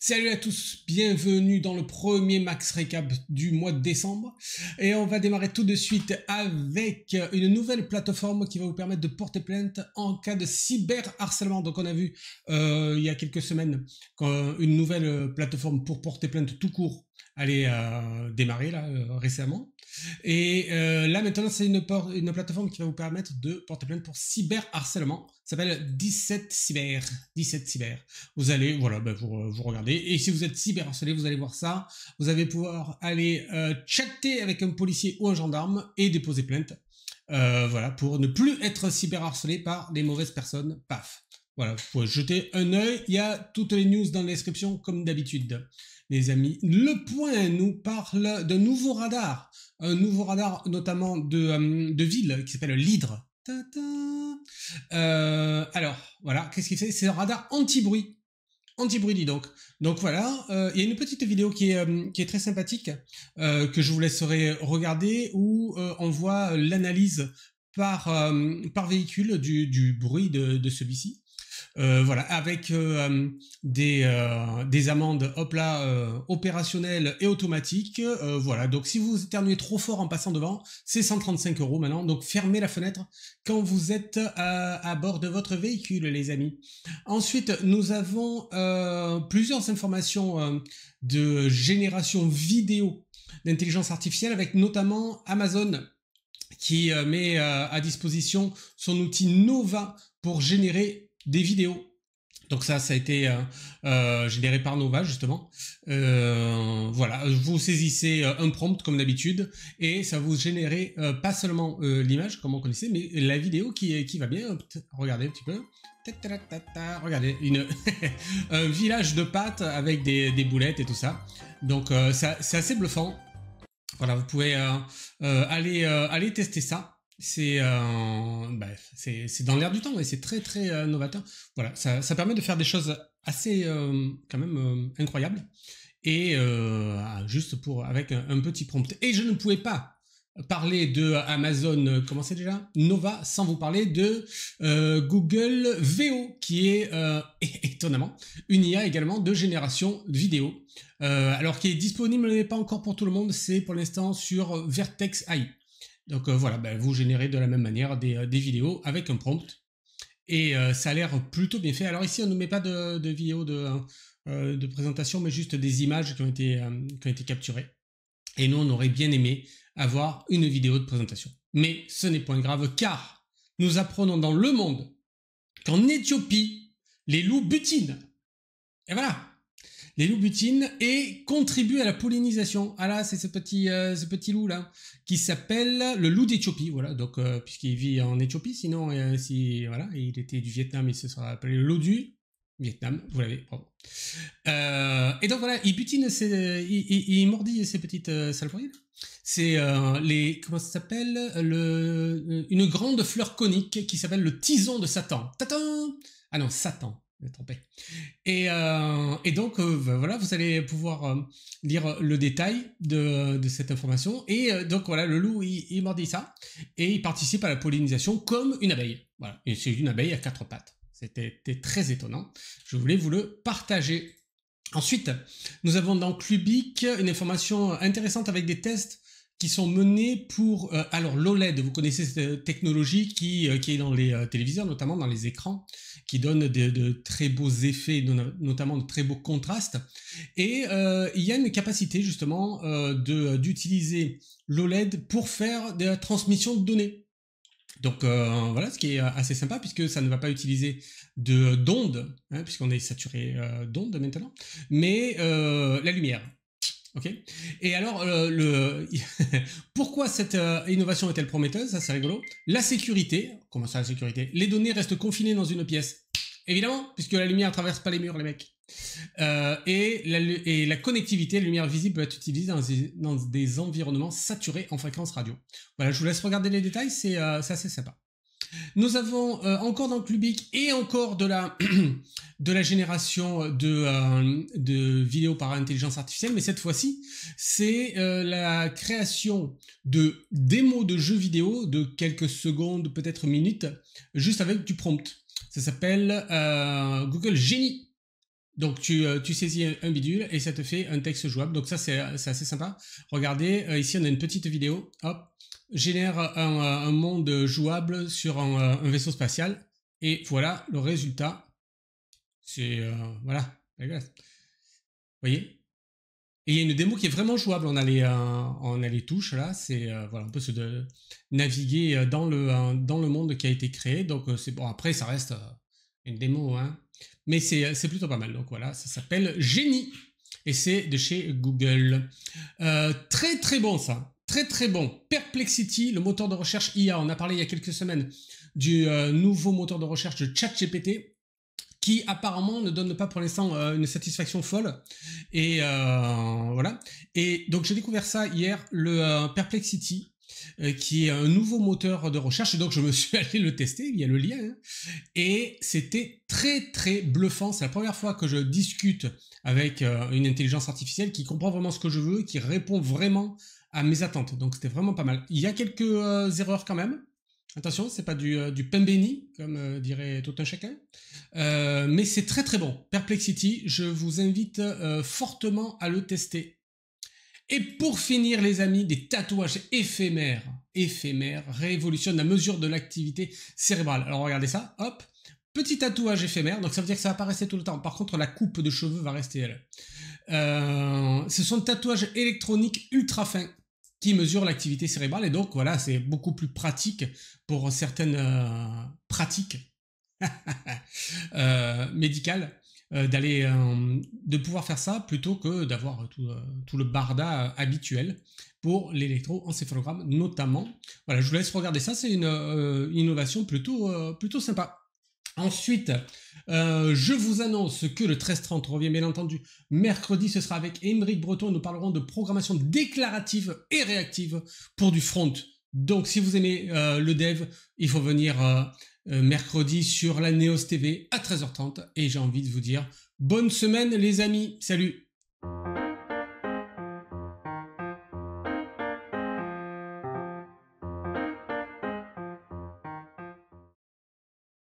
Salut à tous, bienvenue dans le premier Max Récap du mois de décembre. Et on va démarrer tout de suite avec une nouvelle plateforme qui va vous permettre de porter plainte en cas de cyberharcèlement. Donc on a vu il y a quelques semaines une nouvelle plateforme pour porter plainte tout court allait démarrer là récemment. Et là maintenant c'est une plateforme qui va vous permettre de porter plainte pour cyberharcèlement. Ça s'appelle 17 Cyber. 17 Cyber. Vous allez, voilà, vous regardez. Et si vous êtes cyberharcelé, vous allez voir ça. Vous allez pouvoir aller chatter avec un policier ou un gendarme et déposer plainte. Voilà, pour ne plus être cyberharcelé par des mauvaises personnes. Paf. Voilà, vous pouvez jeter un œil. Il y a toutes les news dans la description, comme d'habitude. Les amis, Le Point nous parle d'un nouveau radar. Un nouveau radar, notamment de ville, qui s'appelle l'Hydre. Alors, voilà, qu'est-ce qu'il fait? C'est un radar anti-bruit. Anti-bruit, dis donc. Donc voilà, il y a une petite vidéo qui est très sympathique, que je vous laisserai regarder, où on voit l'analyse par véhicule du bruit de celui-ci. Voilà, avec des amendes, hop là, opérationnelles et automatiques. Voilà, donc si vous éternuez trop fort en passant devant, c'est 135 € maintenant. Donc fermez la fenêtre quand vous êtes à bord de votre véhicule, les amis. Ensuite, nous avons plusieurs informations de génération vidéo d'intelligence artificielle, avec notamment Amazon qui met à disposition son outil Nova pour générer des vidéos. Donc ça a été généré par Nova, justement. Voilà, vous saisissez un prompt comme d'habitude et ça vous générer pas seulement l'image comme on connaissait, mais la vidéo qui va bien. Regardez un petit peu. Regardez, un village de pâtes avec des boulettes et tout ça. Donc c'est assez bluffant. Voilà, vous pouvez aller tester ça. C'est dans l'air du temps et c'est très très novateur. Voilà, ça permet de faire des choses assez quand même incroyables, et juste avec un petit prompt. Et je ne pouvais pas parler de Amazon, comment c'est déjà, Nova, sans vous parler de Google VO, qui est étonnamment une IA également de génération de vidéo, alors qui est disponible mais pas encore pour tout le monde. C'est pour l'instant sur Vertex AI. Donc voilà, vous générez de la même manière des vidéos avec un prompt, et ça a l'air plutôt bien fait. Alors ici on ne met pas de vidéo de présentation, mais juste des images qui ont été capturées. Et nous, on aurait bien aimé avoir une vidéo de présentation. Mais ce n'est point grave, car nous apprenons dans Le Monde qu'en Éthiopie, les loups butinent. Et voilà, les loups butinent et contribuent à la pollinisation. Ah là, c'est ce petit loup là, qui s'appelle le loup d'Éthiopie. Voilà, donc puisqu'il vit en Éthiopie, sinon voilà, il était du Vietnam, il se sera appelé le loup du Vietnam, vous l'avez, bravo. Et donc voilà, il butine, il mordit ces petites saloperies. C'est comment ça s'appelle, une grande fleur conique qui s'appelle le tison de Satan. Tatan. Ah non, Satan, je me trompé. Et donc voilà, vous allez pouvoir lire le détail de cette information. Et donc voilà, le loup il mordit ça et il participe à la pollinisation comme une abeille. Voilà, et c'est une abeille à 4 pattes. C'était très étonnant. Je voulais vous le partager. Ensuite, nous avons dans Clubic une information intéressante avec des tests qui sont menés pour... alors l'OLED, vous connaissez cette technologie qui est dans les téléviseurs, notamment dans les écrans, qui donne de très beaux effets, notamment de très beaux contrastes. Et il y a une capacité justement d'utiliser l'OLED pour faire de la transmission de données. Donc voilà, ce qui est assez sympa, puisque ça ne va pas utiliser d'ondes, hein, puisqu'on est saturé d'ondes maintenant, mais la lumière. Ok. Et alors, pourquoi cette innovation est-elle prometteuse? Ça, c'est rigolo. La sécurité. Comment ça, la sécurité? Les données restent confinées dans une pièce. Évidemment, puisque la lumière ne traverse pas les murs, les mecs. Et la connectivité, la lumière visible peut être utilisée dans des environnements saturés en fréquence radio. Voilà, je vous laisse regarder les détails, c'est assez sympa. Nous avons encore dans Clubic et encore de la génération de vidéos par intelligence artificielle, mais cette fois-ci, c'est la création de démos de jeux vidéo de quelques secondes, peut-être minutes, juste avec du prompt. Ça s'appelle Google Genie. Donc tu saisis un bidule et ça te fait un texte jouable. Donc ça c'est assez sympa. Regardez, ici on a une petite vidéo. Hop, génère un monde jouable sur un vaisseau spatial. Et voilà le résultat. C'est voilà. Vous voyez? Et il y a une démo qui est vraiment jouable. On a les touches là. C'est voilà, on peut se naviguer dans le monde qui a été créé. Donc c'est bon. Après ça reste une démo, hein. Mais c'est plutôt pas mal. Donc voilà, ça s'appelle Génie. Et c'est de chez Google. Très très bon ça. Très très bon. Perplexity, le moteur de recherche IA. On a parlé il y a quelques semaines du nouveau moteur de recherche de ChatGPT qui apparemment ne donne pas pour l'instant une satisfaction folle. Et voilà. Et donc j'ai découvert ça hier, le Perplexity, qui est un nouveau moteur de recherche. Et donc je me suis allé le tester, il y a le lien. Hein, et c'était très très bluffant. C'est la première fois que je discute avec une intelligence artificielle qui comprend vraiment ce que je veux, qui répond vraiment à mes attentes. Donc c'était vraiment pas mal. Il y a quelques erreurs quand même. Attention, c'est pas du pain béni, comme dirait tout un chacun. Mais c'est très très bon. Perplexity, je vous invite fortement à le tester. Et pour finir, les amis, des tatouages éphémères révolutionnent la mesure de l'activité cérébrale. Alors regardez ça, hop, petit tatouage éphémère, donc ça veut dire que ça va pas rester tout le temps. Par contre, la coupe de cheveux va rester elle. Ce sont des tatouages électroniques ultra fins qui mesurent l'activité cérébrale et donc voilà, c'est beaucoup plus pratique pour certaines pratiques médicales. De pouvoir faire ça plutôt que d'avoir tout le barda habituel pour l'électroencéphalogramme notamment. Voilà, je vous laisse regarder ça, c'est une innovation plutôt sympa. Ensuite, je vous annonce que le 13-30 revient bien entendu mercredi, ce sera avec Aymeric Breton, nous parlerons de programmation déclarative et réactive pour du front. Donc si vous aimez le dev, il faut venir mercredi sur la Neos TV à 13h30 et j'ai envie de vous dire bonne semaine les amis, salut!